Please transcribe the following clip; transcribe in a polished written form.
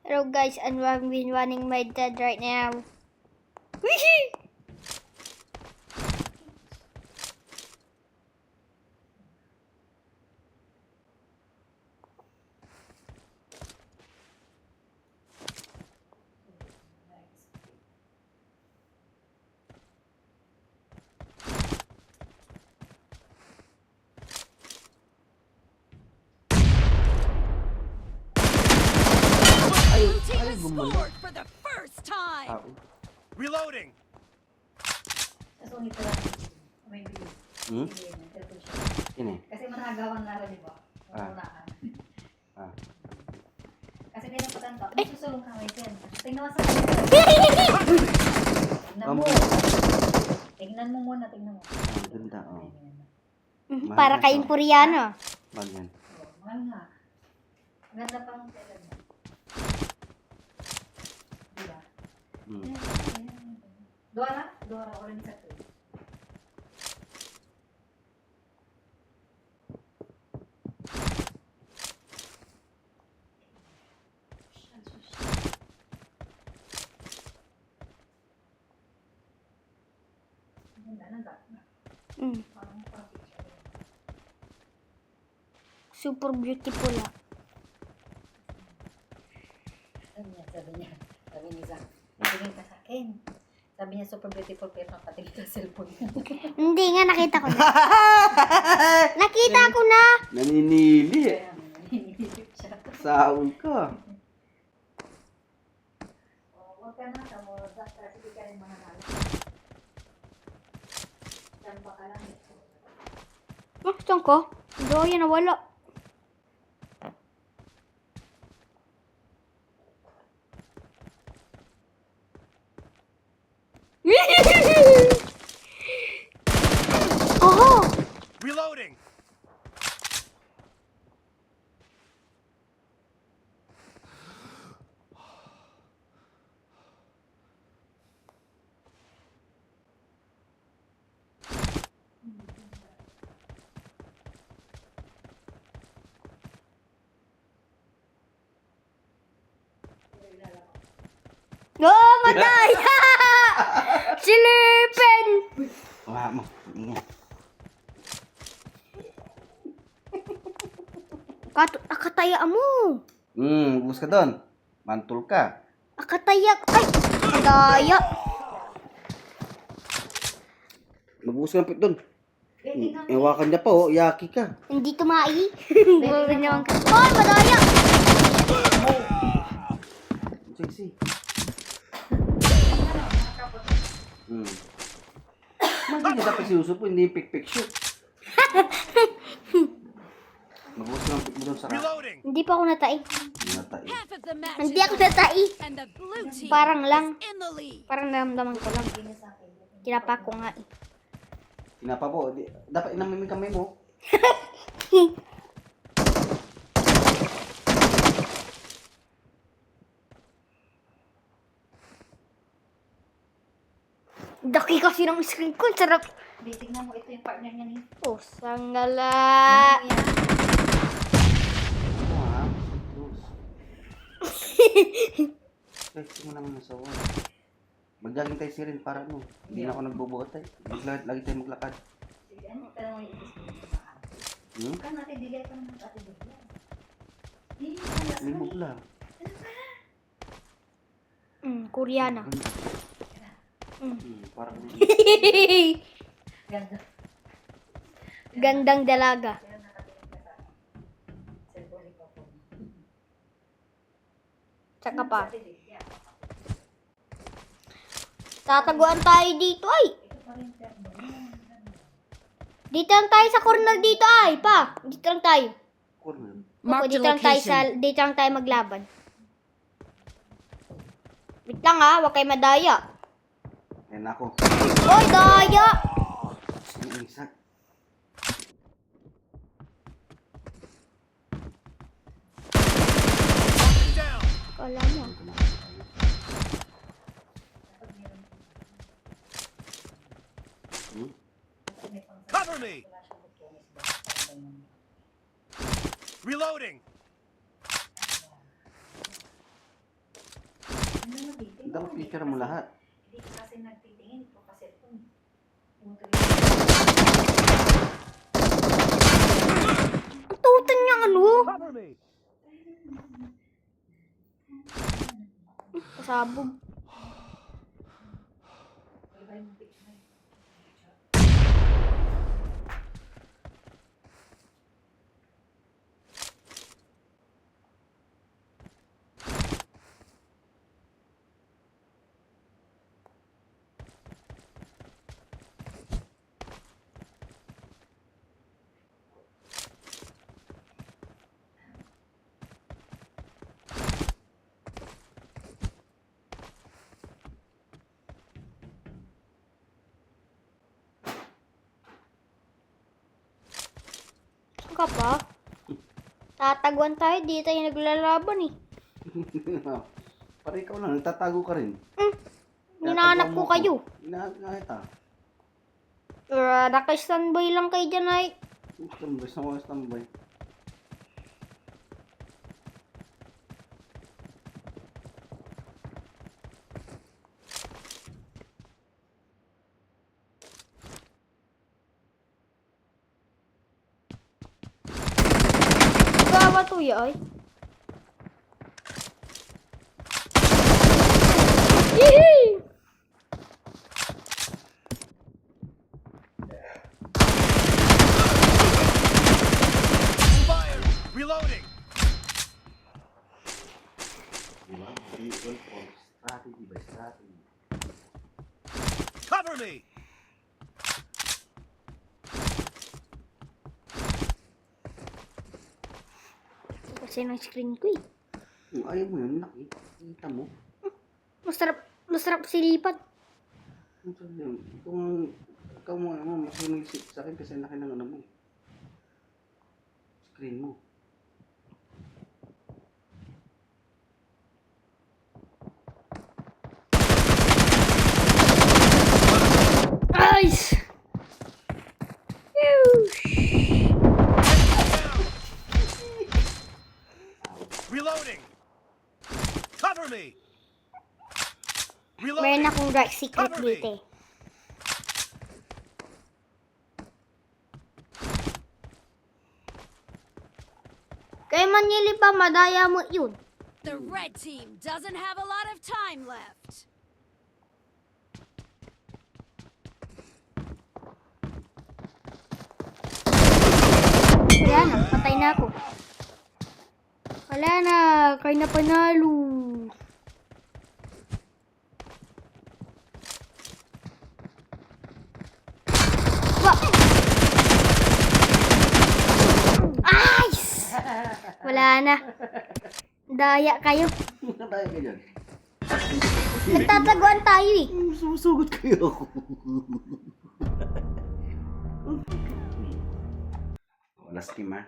Hello guys, and I've been running my dad right now. Whee! Blue team has scored for the first time. Reloading. Ini. Kasi managawan na rin, di ba? Unahan. Kasi pinapatan to. May susulong ka, may pen. Tingnan mo sa tingnan mo. Tingnan mo muna, tingnan mo. Ang ganda, oh. Para kayong Koreano. Bagyan. Mahal nga. Ganda pang pen. Diba? Dora? Dora, orange sa to. Super beautiful ah. Sabi ni Zach, tingin ka sa akin. Sabi niya, super beautiful, pero nakatingin ka sa cellphone niya. Hindi nga, nakita ko na. Nakita ko na. Naninili. Kaya, hinihilip siya. Saon ka. Huwag ka na, tamo, Zach, kasi di ka rin mananalo. Champa ka lang. Saan ko? Doon yan, nawala. Oh! Reloading. Oh, madaya! Silipin! Wala mo. Ingat. Akataya mo. Bus ka doon. Mantul ka. Akataya. Ay, madaya. Mag-bus ka doon. Ewakan niya pa, oh. Yaki ka. Hindi tumai. Huwag naman ka. Oh, madaya! Sexy. Hindi niya dapat sinusupo, hindi pick-pick shoot. Mag-bus ka ng pick mo doon sa rack. Reloading. Hindi pa ako natai. Natay. Half of the match Hindi is ako over, natai. and the blue team Parang lang. is in the lead. Parang naramdaman ko lang. Kinapa ko nga eh. Tinapa po. Dapat inamin kamay mo. Daki kasi ng screen ko. Sarap. Tingnan mo, ito yung partner niya ni. Oh, sanggala. Ano ha? Ito mo naman nasa wall. Mag-jogging tayo si Rin para ano. Hindi na ako nagbubuot tayo. Lagi tayo maglakad. Sige, ano ka naman yung kan natin digay pa naman natin digay. Limog lang. Koreana. Parang Ganda. Gandang dalaga. Kaya nakatingin ka sa cellphone ni Papa. Tsaka pa. Tataguan tayo dito ay. Ito pa rin pero Dito lang tayo sa corner dito ay. Pa, dito lang tayo. corner. Opo, dito lang tayo dito lang tayo maglaban. Wait lang ha, huwag kayo madaya. Ayan ako. Oy, daya! Ang isa. Down. Kala mo. Cover me. Reloading. Dapat picture mo lahat. Hindi ka kasi nagtitingin. Ito kasi ito. Ang tutan niya ano? Cover me. Pasabog. Saan ka pa? Tataguan tayo, di tayo naglalaban eh. Para ikaw lang, nagtatago ka rin. Hinahanap ko kayo. Hinahanap nga kita. Naka-standby lang kayo dyan ay. Standby, sa mga standby. Gawa to ay. Yee! Fire. Reloading. Diba? Equal for strategy by strategy. Cover me. Kasi ng screen ko eh. Kung ayaw mo yun, nakikita mo. Masarap silipan. Ano sabi yun? Ikaw mo, makinisip sa akin kasi laki ng ano mo. Screen mo. Nice! Reloading. Cover me. Meron Reloading. akong dark secret Cover me. dito eh. Kay Manili pa, madaya mo yun. The red team doesn't have a lot of time left. Wala na, patay na ako. Wala na, kayo na panalo. Wa! Ice! Wala na. Daya kayo. Tayo ka dyan. Nagtataguan tayo eh. Susugot kayo ako. Wala scheme ha.